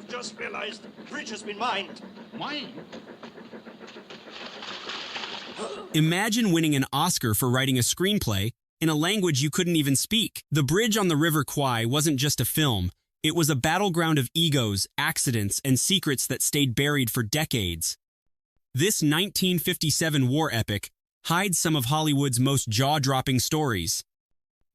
Just realized the bridge has been mined. Mine? Imagine winning an Oscar for writing a screenplay in a language you couldn't even speak. The Bridge on the River Kwai wasn't just a film. It was a battleground of egos, accidents, and secrets that stayed buried for decades. This 1957 war epic hides some of Hollywood's most jaw-dropping stories.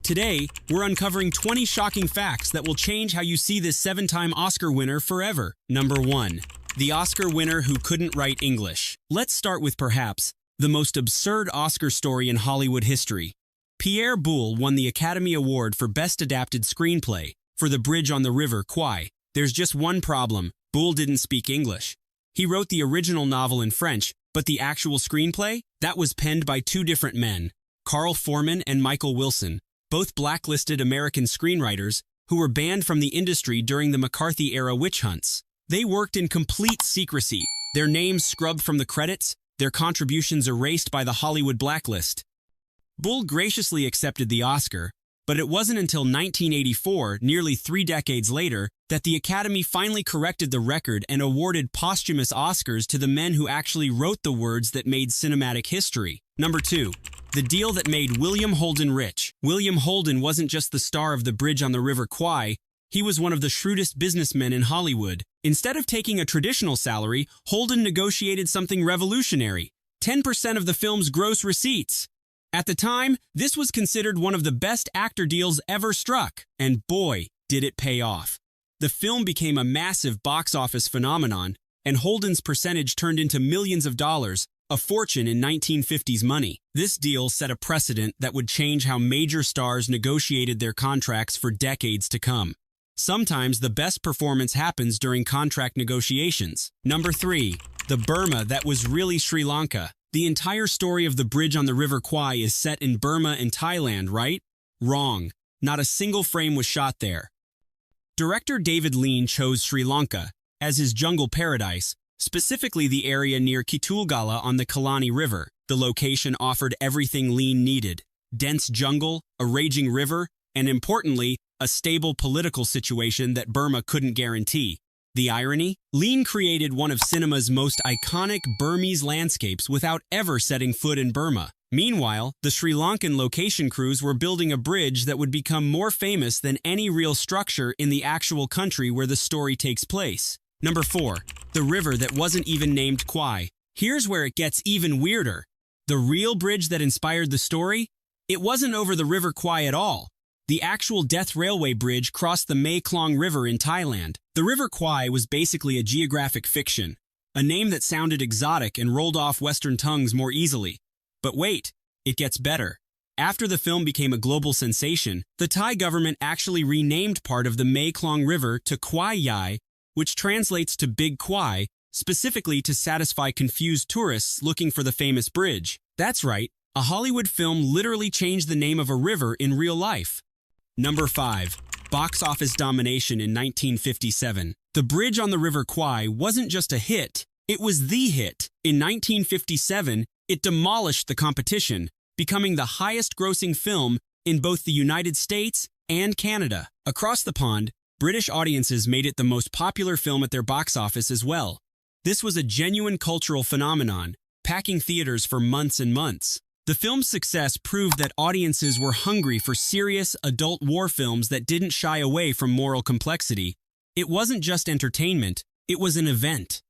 Today, we're uncovering 20 shocking facts that will change how you see this 7-time Oscar winner forever. Number 1. The Oscar winner who couldn't write English. Let's start with perhaps the most absurd Oscar story in Hollywood history. Pierre Boulle won the Academy Award for Best Adapted Screenplay for The Bridge on the River Kwai. There's just one problem: Boulle didn't speak English. He wrote the original novel in French, but the actual screenplay? That was penned by two different men, Carl Foreman and Michael Wilson, both blacklisted American screenwriters who were banned from the industry during the McCarthy-era witch hunts. They worked in complete secrecy, their names scrubbed from the credits, their contributions erased by the Hollywood blacklist. Boulle graciously accepted the Oscar, but it wasn't until 1984, nearly 3 decades later, that the Academy finally corrected the record and awarded posthumous Oscars to the men who actually wrote the words that made cinematic history. Number 2. The deal that made William Holden rich. William Holden wasn't just the star of The Bridge on the River Kwai, he was one of the shrewdest businessmen in Hollywood. Instead of taking a traditional salary, Holden negotiated something revolutionary: 10% of the film's gross receipts. At the time, this was considered one of the best actor deals ever struck, and boy, did it pay off. The film became a massive box office phenomenon, and Holden's percentage turned into millions of dollars, a fortune in 1950s money. This deal set a precedent that would change how major stars negotiated their contracts for decades to come. Sometimes the best performance happens during contract negotiations. Number 3. The Burma that was really Sri Lanka. The entire story of The Bridge on the River Kwai is set in Burma and Thailand, right? Wrong. Not a single frame was shot there. Director David Lean chose Sri Lanka as his jungle paradise, specifically the area near Kitulgala on the Kalani River. The location offered everything Lean needed: dense jungle, a raging river, and importantly, a stable political situation that Burma couldn't guarantee. The irony? Lean created one of cinema's most iconic Burmese landscapes without ever setting foot in Burma. Meanwhile, the Sri Lankan location crews were building a bridge that would become more famous than any real structure in the actual country where the story takes place. Number 4. The river that wasn't even named Kwai. Here's where it gets even weirder. The real bridge that inspired the story? It wasn't over the River Kwai at all. The actual Death Railway Bridge crossed the Mae Klong River in Thailand. The River Kwai was basically a geographic fiction, a name that sounded exotic and rolled off Western tongues more easily. But wait, it gets better. After the film became a global sensation, the Thai government actually renamed part of the Mae Klong River to Kwai Yai, which translates to Big Kwai, specifically to satisfy confused tourists looking for the famous bridge. That's right, a Hollywood film literally changed the name of a river in real life. Number 5. Box office domination in 1957. The Bridge on the River Kwai wasn't just a hit, it was the hit. In 1957, it demolished the competition, becoming the highest-grossing film in both the United States and Canada. Across the pond, British audiences made it the most popular film at their box office as well. This was a genuine cultural phenomenon, packing theaters for months and months. The film's success proved that audiences were hungry for serious, adult war films that didn't shy away from moral complexity. It wasn't just entertainment, it was an event.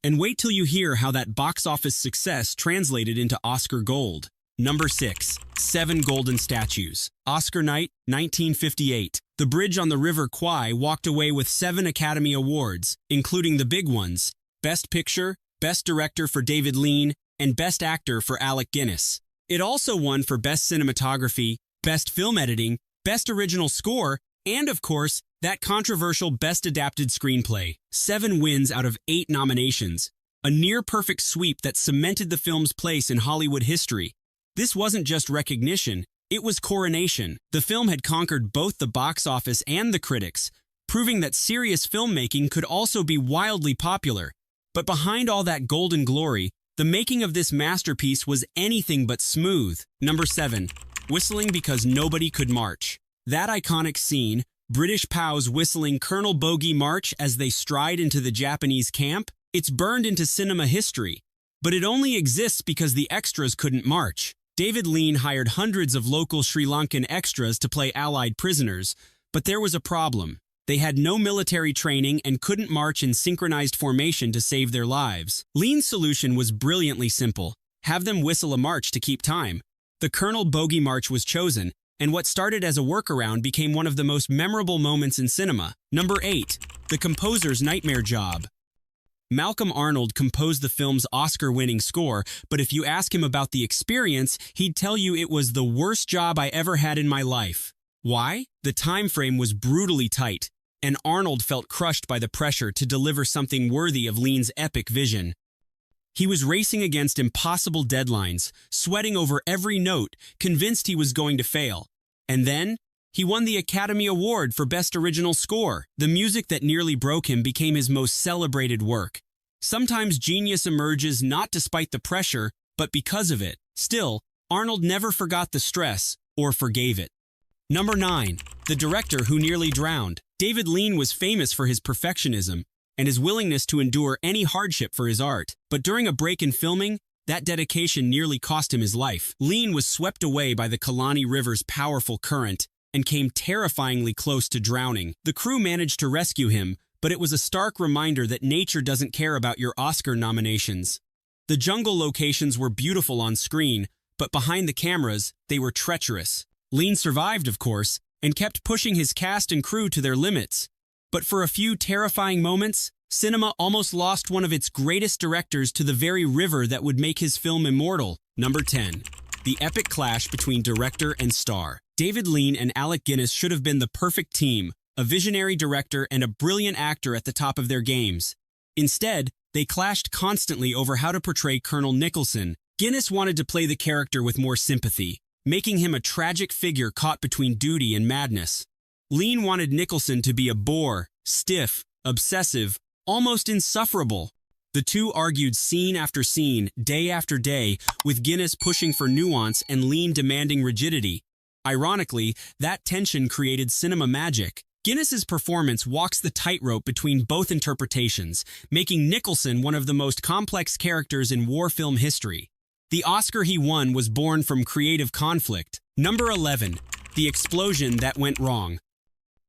And wait till you hear how that box office success translated into Oscar gold. Number 6. 7 golden statues. Oscar night, 1958. The Bridge on the River Kwai walked away with 7 Academy Awards, including the big ones: Best Picture, Best Director for David Lean, and Best Actor for Alec Guinness. It also won for Best Cinematography, Best Film Editing, Best Original Score, and of course, that controversial Best Adapted Screenplay. 7 wins out of 8 nominations, a near-perfect sweep that cemented the film's place in Hollywood history. This wasn't just recognition, it was coronation. The film had conquered both the box office and the critics, proving that serious filmmaking could also be wildly popular. But behind all that golden glory, the making of this masterpiece was anything but smooth. Number 7. Whistling because nobody could march. That iconic scene, British POWs whistling Colonel Bogey March as they stride into the Japanese camp? It's burned into cinema history, but it only exists because the extras couldn't march. David Lean hired hundreds of local Sri Lankan extras to play Allied prisoners, but there was a problem. They had no military training and couldn't march in synchronized formation to save their lives. Lean's solution was brilliantly simple. Have them whistle a march to keep time. The Colonel Bogey March was chosen, and what started as a workaround became one of the most memorable moments in cinema. Number 8. The composer's nightmare job. Malcolm Arnold composed the film's Oscar-winning score, but if you ask him about the experience, he'd tell you it was the worst job I ever had in my life. Why? The time frame was brutally tight, and Arnold felt crushed by the pressure to deliver something worthy of Lean's epic vision. He was racing against impossible deadlines, sweating over every note, convinced he was going to fail. And then, he won the Academy Award for Best Original Score. The music that nearly broke him became his most celebrated work. Sometimes genius emerges not despite the pressure, but because of it. Still, Arnold never forgot the stress, or forgave it. Number 9. The director who nearly drowned. David Lean was famous for his perfectionism and his willingness to endure any hardship for his art. But during a break in filming, that dedication nearly cost him his life. Lean was swept away by the Kalani River's powerful current and came terrifyingly close to drowning. The crew managed to rescue him, but it was a stark reminder that nature doesn't care about your Oscar nominations. The jungle locations were beautiful on screen, but behind the cameras, they were treacherous. Lean survived, of course, and kept pushing his cast and crew to their limits. But for a few terrifying moments, cinema almost lost one of its greatest directors to the very river that would make his film immortal. Number 10. The epic clash between director and star. David Lean and Alec Guinness should have been the perfect team, a visionary director and a brilliant actor at the top of their games. Instead, they clashed constantly over how to portray Colonel Nicholson. Guinness wanted to play the character with more sympathy, making him a tragic figure caught between duty and madness. Lean wanted Nicholson to be a bore, stiff, obsessive, almost insufferable. The two argued scene after scene, day after day, with Guinness pushing for nuance and Lean demanding rigidity. Ironically, that tension created cinema magic. Guinness's performance walks the tightrope between both interpretations, making Nicholson one of the most complex characters in war film history. The Oscar he won was born from creative conflict. Number 11. The explosion that went wrong.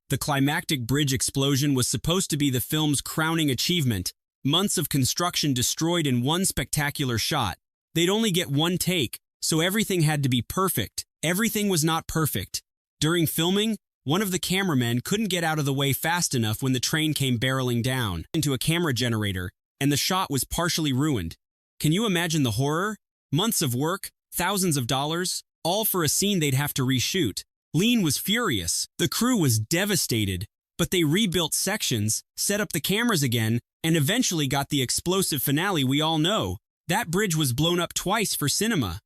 The climactic bridge explosion was supposed to be the film's crowning achievement. Months of construction destroyed in one spectacular shot. They'd only get one take, so everything had to be perfect. Everything was not perfect. During filming, one of the cameramen couldn't get out of the way fast enough when the train came barreling down into a camera generator, and the shot was partially ruined. Can you imagine the horror? Months of work, thousands of dollars, all for a scene they'd have to reshoot. Lean was furious. The crew was devastated, but they rebuilt sections, set up the cameras again, and eventually got the explosive finale we all know. That bridge was blown up twice for cinema.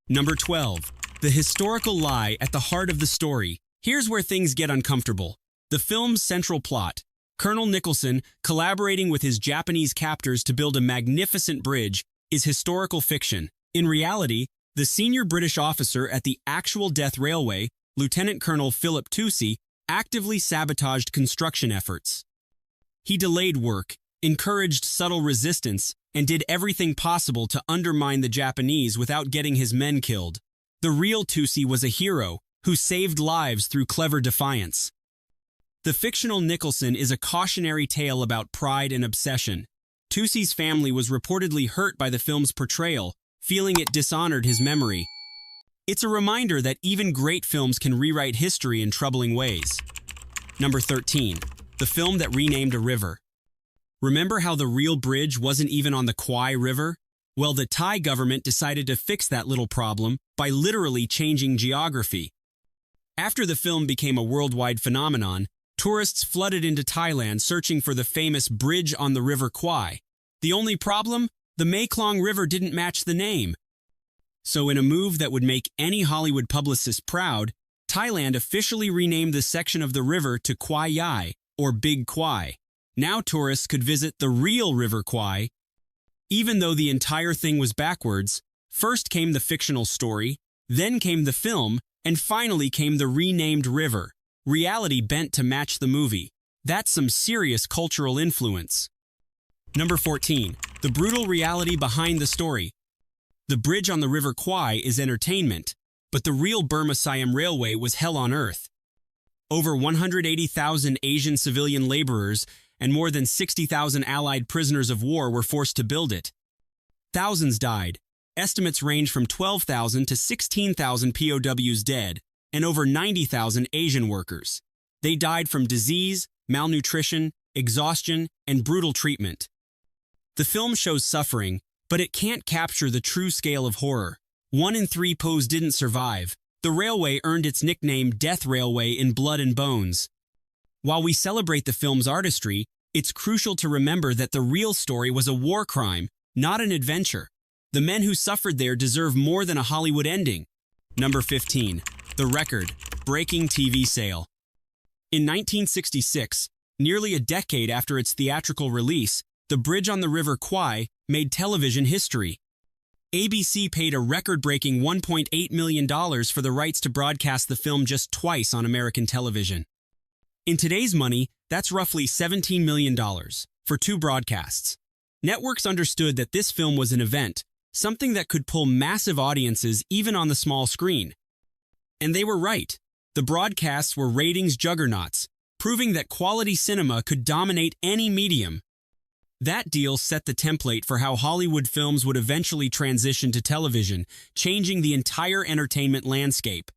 Number 12. The historical lie at the heart of the story. Here's where things get uncomfortable. The film's central plot. Colonel Nicholson, collaborating with his Japanese captors to build a magnificent bridge, is historical fiction. In reality, the senior British officer at the actual Death Railway, Lieutenant Colonel Philip Toucey, actively sabotaged construction efforts. He delayed work, encouraged subtle resistance, and did everything possible to undermine the Japanese without getting his men killed. The real Toucey was a hero who saved lives through clever defiance. The fictional Nicholson is a cautionary tale about pride and obsession. Toucey's family was reportedly hurt by the film's portrayal, feeling it dishonored his memory. It's a reminder that even great films can rewrite history in troubling ways. Number 13. The film that renamed a river. Remember how the real bridge wasn't even on the Kwai River? Well, the Thai government decided to fix that little problem by literally changing geography. After the film became a worldwide phenomenon, tourists flooded into Thailand searching for the famous bridge on the River Kwai. The only problem? The Mekong River didn't match the name. So in a move that would make any Hollywood publicist proud, Thailand officially renamed the section of the river to Kwai Yai, or Big Kwai. Now tourists could visit the real River Kwai. Even though the entire thing was backwards, first came the fictional story, then came the film, and finally came the renamed river. Reality bent to match the movie. That's some serious cultural influence. Number 14. The brutal reality behind the story. The bridge on the River Kwai is entertainment, but the real Burma-Siam Railway was hell on earth. Over 180,000 Asian civilian laborers and more than 60,000 Allied prisoners of war were forced to build it. Thousands died. Estimates range from 12,000 to 16,000 POWs dead, and over 90,000 Asian workers. They died from disease, malnutrition, exhaustion, and brutal treatment. The film shows suffering, but it can't capture the true scale of horror. 1 in 3 POWs didn't survive. The railway earned its nickname Death Railway in Blood and Bones. While we celebrate the film's artistry, it's crucial to remember that the real story was a war crime, not an adventure. The men who suffered there deserve more than a Hollywood ending. Number 15. The record-breaking TV sale. In 1966, nearly a decade after its theatrical release, The Bridge on the River Kwai made television history. ABC paid a record-breaking $1.8 million for the rights to broadcast the film just twice on American television. In today's money, that's roughly $17 million for 2 broadcasts. Networks understood that this film was an event, something that could pull massive audiences even on the small screen. And they were right. The broadcasts were ratings juggernauts, proving that quality cinema could dominate any medium. That deal set the template for how Hollywood films would eventually transition to television, changing the entire entertainment landscape.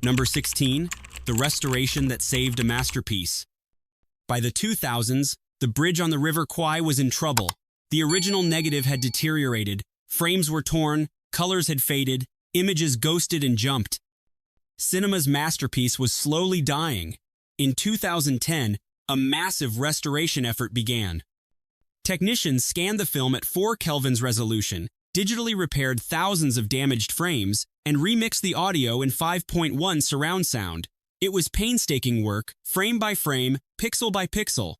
Number 16. The restoration that saved a masterpiece. By the 2000s, The Bridge on the River Kwai was in trouble. The original negative had deteriorated, frames were torn, colors had faded, images ghosted and jumped. Cinema's masterpiece was slowly dying. In 2010, a massive restoration effort began. Technicians scanned the film at 4 Kelvin's resolution, digitally repaired thousands of damaged frames, and remixed the audio in 5.1 surround sound. It was painstaking work, frame by frame, pixel by pixel.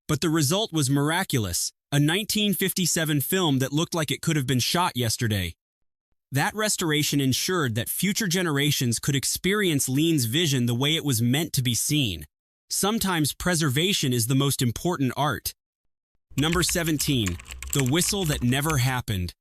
But the result was miraculous, a 1957 film that looked like it could have been shot yesterday. That restoration ensured that future generations could experience Lean's vision the way it was meant to be seen. Sometimes preservation is the most important art. Number 17. The Whistle That Never Happened.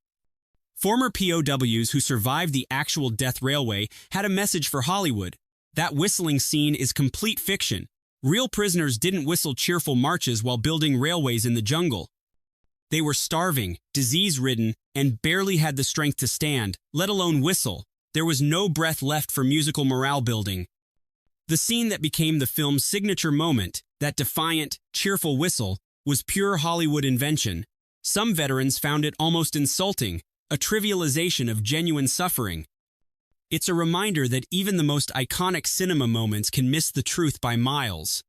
Former POWs who survived the actual death railway had a message for Hollywood. That whistling scene is complete fiction. Real prisoners didn't whistle cheerful marches while building railways in the jungle. They were starving, disease-ridden, and barely had the strength to stand, let alone whistle. There was no breath left for musical morale building. The scene that became the film's signature moment, that defiant, cheerful whistle, was pure Hollywood invention. Some veterans found it almost insulting, a trivialization of genuine suffering. It's a reminder that even the most iconic cinema moments can miss the truth by miles.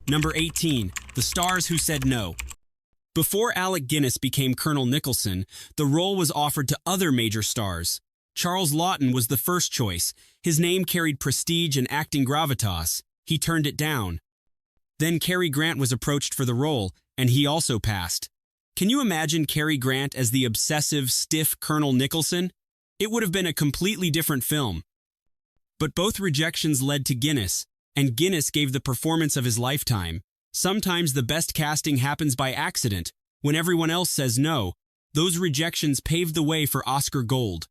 Number 18. The Stars Who Said No. Before Alec Guinness became Colonel Nicholson, the role was offered to other major stars. Charles Laughton was the first choice. His name carried prestige and acting gravitas. He turned it down. Then Cary Grant was approached for the role, and he also passed. Can you imagine Cary Grant as the obsessive, stiff Colonel Nicholson? It would have been a completely different film. But both rejections led to Guinness, and Guinness gave the performance of his lifetime. Sometimes the best casting happens by accident. When everyone else says no, those rejections paved the way for Oscar Gold.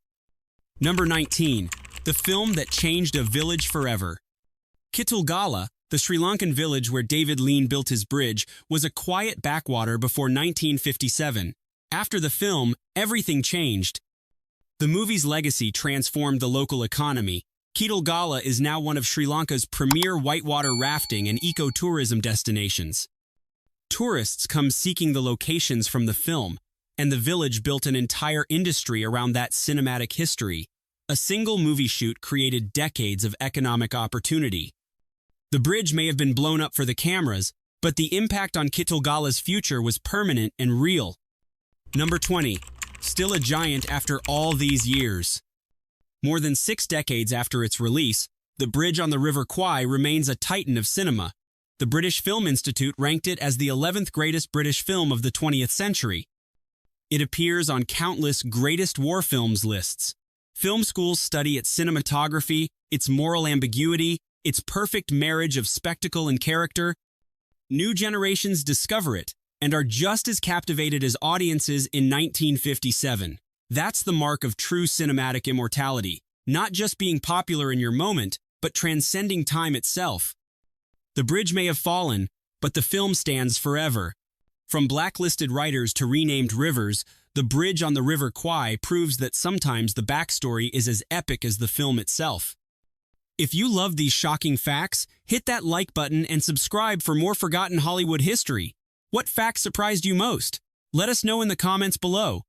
Number 19. The film that changed a village forever. Kitulgala, the Sri Lankan village where David Lean built his bridge, was a quiet backwater before 1957. After the film, everything changed. The movie's legacy transformed the local economy. Kitulgala is now one of Sri Lanka's premier whitewater rafting and ecotourism destinations. Tourists come seeking the locations from the film, and the village built an entire industry around that cinematic history. A single movie shoot created decades of economic opportunity. The bridge may have been blown up for the cameras, but the impact on Kitulgala's future was permanent and real. Number 20. Still a giant after all these years. More than 6 decades after its release, The Bridge on the River Kwai remains a titan of cinema. The British Film Institute ranked it as the 11th greatest British film of the 20th century. It appears on countless greatest war films lists. Film schools study its cinematography, its moral ambiguity, its perfect marriage of spectacle and character. New generations discover it and are just as captivated as audiences in 1957. That's the mark of true cinematic immortality, not just being popular in your moment, but transcending time itself. The bridge may have fallen, but the film stands forever. From blacklisted writers to renamed rivers, the bridge on the River Kwai proves that sometimes the backstory is as epic as the film itself. If you love these shocking facts, hit that like button and subscribe for more forgotten Hollywood history. What fact surprised you most? Let us know in the comments below.